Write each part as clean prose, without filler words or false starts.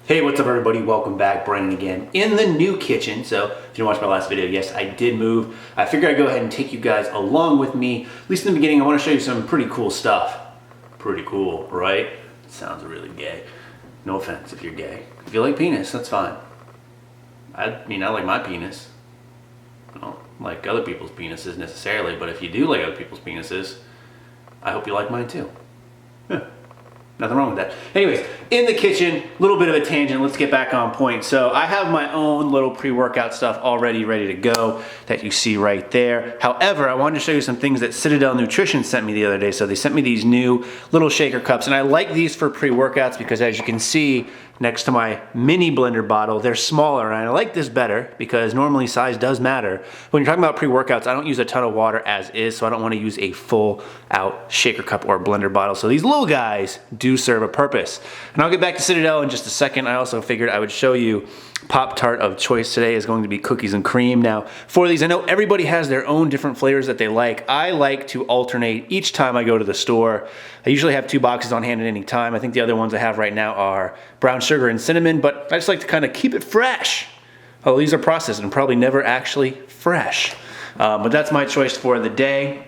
Hey, what's up everybody? Welcome back. Brennan again in the new kitchen. So if you didn't watch my last video, yes, I did move. I figured I'd go ahead and take you guys along with me. At least in the beginning, I want to show you some pretty cool stuff. Pretty cool, right? Sounds really gay. No offense if you're gay. If you like penis, that's fine. I mean, I like my penis. I don't like other people's penises necessarily, but if you do like other people's penises, I hope you like mine too. Yeah. Nothing wrong with that. Anyways, in the kitchen, a little bit of a tangent. Let's get back on point. So I have my own little pre-workout stuff already ready to go that you see right there. However, I wanted to show you some things that Citadel Nutrition sent me the other day. So they sent me these new little shaker cups, and I like these for pre-workouts because as you can see next to my mini blender bottle, they're smaller, and I like this better because normally size does matter. When you're talking about pre-workouts, I don't use a ton of water as is, so I don't want to use a full out shaker cup or blender bottle. So these little guys do serve a purpose. And I'll get back to Citadel in just a second. I also figured I would show you Pop-Tart of choice today is going to be cookies and cream. Now, for these, I know everybody has their own different flavors that they like. I like to alternate each time I go to the store. I usually have 2 boxes on hand at any time. I think the other ones I have right now are brown sugar and cinnamon, but I just like to kind of keep it fresh. Oh, these are processed and probably never actually fresh. But that's my choice for the day.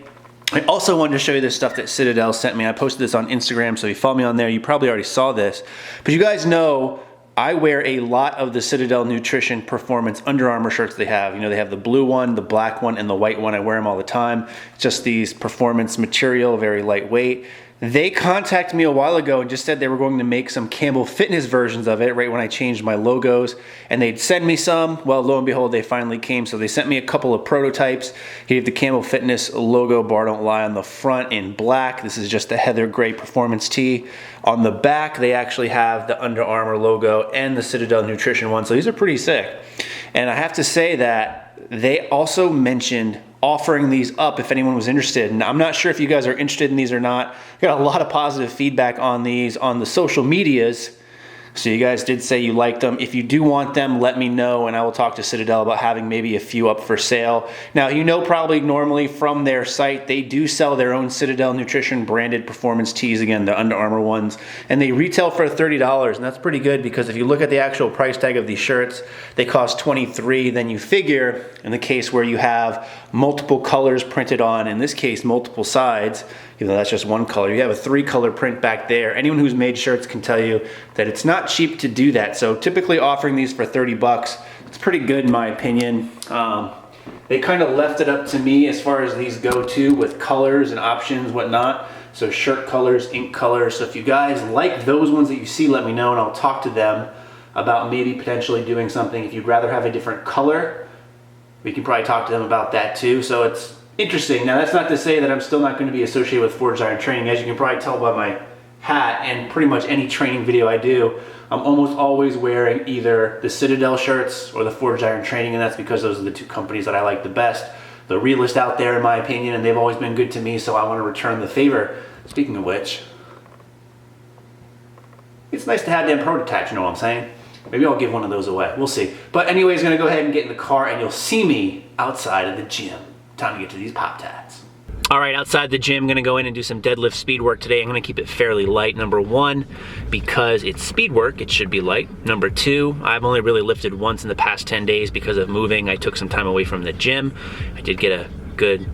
I also wanted to show you this stuff that Citadel sent me. I posted this on Instagram, so if you follow me on there, you probably already saw this. But you guys know I wear a lot of the Citadel Nutrition Performance Under Armour shirts they have. You know, they have the blue one, the black one, and the white one. I wear them all the time. Just these performance material, very lightweight. They contacted me a while ago and just said they were going to make some Campbell Fitness versions of it right when I changed my logos, and they'd send me some. Well, lo and behold, they finally came. So they sent me a couple of prototypes. He had the Campbell Fitness logo, bar don't lie, on the front in black. This is just the heather gray performance tee. On the back, they actually have the Under Armour logo and the Citadel Nutrition one. So these are pretty sick. And I have to say that they also mentioned offering these up if anyone was interested. And I'm not sure if you guys are interested in these or not. I got a lot of positive feedback on these on the social medias. So you guys did say you liked them. If you do want them, let me know and I will talk to Citadel about having maybe a few up for sale. Now, you know probably normally from their site, they do sell their own Citadel Nutrition branded performance tees, again, the Under Armour ones, and they retail for $30, and that's pretty good because if you look at the actual price tag of these shirts, they cost $23. Then you figure in the case where you have multiple colors printed on, in this case, multiple sides, even though that's just one color, you have a 3-color print back there. Anyone who's made shirts can tell you that it's not cheap to do that. So typically offering these for 30 bucks, it's pretty good in my opinion. They kind of left it up to me as far as these go too, with colors and options, whatnot. So shirt colors, ink colors. So if you guys like those ones that you see, let me know and I'll talk to them about maybe potentially doing something. If you'd rather have a different color, we can probably talk to them about that too. So it's interesting. Now that's not to say that I'm still not going to be associated with Forged Iron Training. As you can probably tell by my hat and pretty much any training video I do, I'm almost always wearing either the Citadel shirts or the Forged Iron Training, and that's because those are the 2 companies that I like the best. The realest out there in my opinion, and they've always been good to me, so I want to return the favor. Speaking of which, it's nice to have them prototypes, you know what I'm saying? Maybe I'll give one of those away. We'll see. But anyways, gonna go ahead and get in the car and you'll see me outside of the gym. Time to get to these Pop-Tarts. All right, outside the gym, gonna go in and do some deadlift speed work today. I'm gonna keep it fairly light. Number 1, because it's speed work, it should be light. Number 2, I've only really lifted once in the past 10 days because of moving. I took some time away from the gym. I did get a good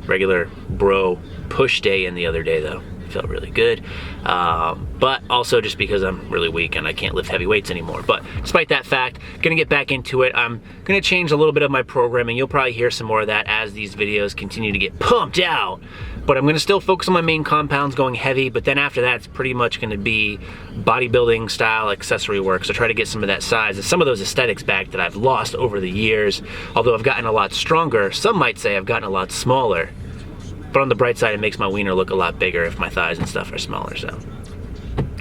regular bro push day in the other day though. Felt really good, but also just because I'm really weak and I can't lift heavy weights anymore. But despite that fact, gonna get back into it. I'm gonna change a little bit of my programming. You'll probably hear some more of that as these videos continue to get pumped out, but I'm gonna still focus on my main compounds going heavy, but then after that it's pretty much gonna be bodybuilding style accessory work. So try to get some of that size and some of those aesthetics back that I've lost over the years. Although I've gotten a lot stronger, some might say I've gotten a lot smaller. But on the bright side, it makes my wiener look a lot bigger if my thighs and stuff are smaller, so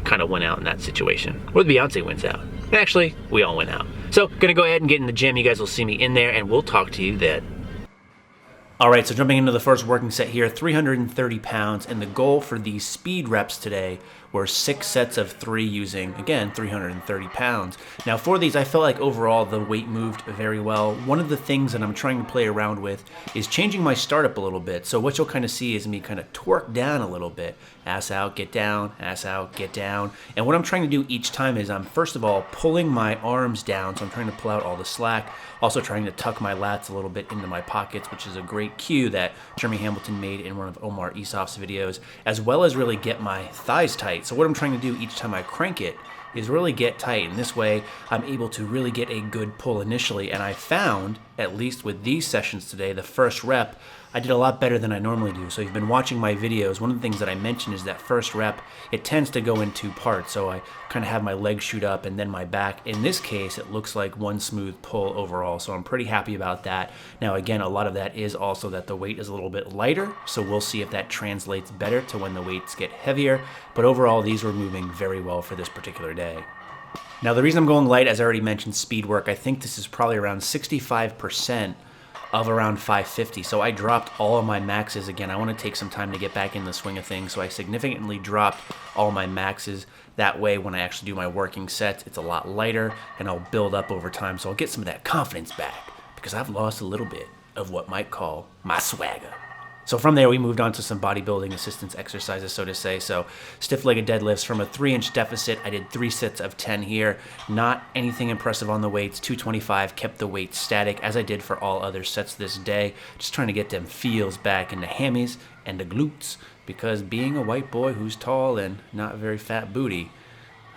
kind of went out in that situation. Or the Beyonce wins out. Actually, we all went out. So, gonna go ahead and get in the gym. You guys will see me in there, and we'll talk to you then. All right, so jumping into the first working set here, 330 pounds, and the goal for these speed reps today were 6 sets of 3 using, again, 330 pounds. Now for these, I felt like overall the weight moved very well. One of the things that I'm trying to play around with is changing my startup a little bit. So what you'll kind of see is me kind of torque down a little bit. Ass out, get down, ass out, get down. And what I'm trying to do each time is I'm first of all pulling my arms down, so I'm trying to pull out all the slack. Also trying to tuck my lats a little bit into my pockets, which is a great cue that Jeremy Hamilton made in one of Omar Isof's videos, as well as really get my thighs tight. So what I'm trying to do each time I crank it is really get tight, and this way I'm able to really get a good pull initially. And I found, at least with these sessions today, the first rep, I did a lot better than I normally do. So if you've been watching my videos, one of the things that I mentioned is that first rep, it tends to go in 2 parts. So I kind of have my legs shoot up and then my back. In this case, it looks like one smooth pull overall. So I'm pretty happy about that. Now, again, a lot of that is also that the weight is a little bit lighter. So we'll see if that translates better to when the weights get heavier. But overall, these were moving very well for this particular day. Now, the reason I'm going light, as I already mentioned, speed work, I think this is probably around 65% of around 550. So I dropped all of my maxes. Again, I want to take some time to get back in the swing of things. So I significantly dropped all my maxes. That way, when I actually do my working sets, it's a lot lighter and I'll build up over time. So I'll get some of that confidence back because I've lost a little bit of what might call my swagger. So from there, we moved on to some bodybuilding assistance exercises, so to say. So stiff-legged deadlifts from a 3-inch deficit. I did 3 sets of 10 here. Not anything impressive on the weights. 225, kept the weight static, as I did for all other sets this day. Just trying to get them feels back in the hammies and the glutes, because being a white boy who's tall and not very fat booty,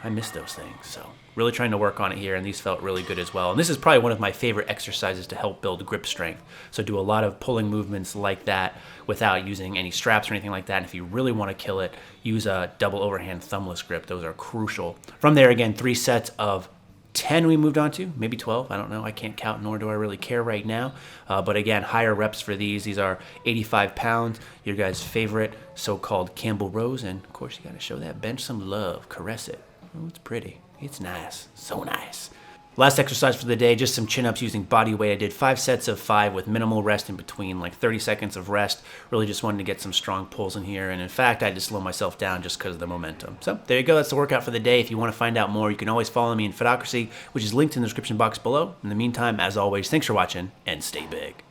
I miss those things. So really trying to work on it here, and these felt really good as well. And this is probably one of my favorite exercises to help build grip strength. So do a lot of pulling movements like that without using any straps or anything like that. And if you really want to kill it, use a double overhand thumbless grip. Those are crucial. From there, again, 3 sets of 10 we moved on to, maybe 12, I don't know, I can't count, nor do I really care right now. But again, higher reps for these. These are 85 pounds, your guys' favorite so-called Campbell rows. And of course, you gotta show that bench some love, caress it. Oh, it's pretty. It's nice. So nice. Last exercise for the day, just some chin-ups using body weight. I did 5 sets of 5 with minimal rest in between, like 30 seconds of rest. Really just wanted to get some strong pulls in here. And in fact, I had to slow myself down just because of the momentum. So there you go. That's the workout for the day. If you want to find out more, you can always follow me in Fitocracy, which is linked in the description box below. In the meantime, as always, thanks for watching and stay big.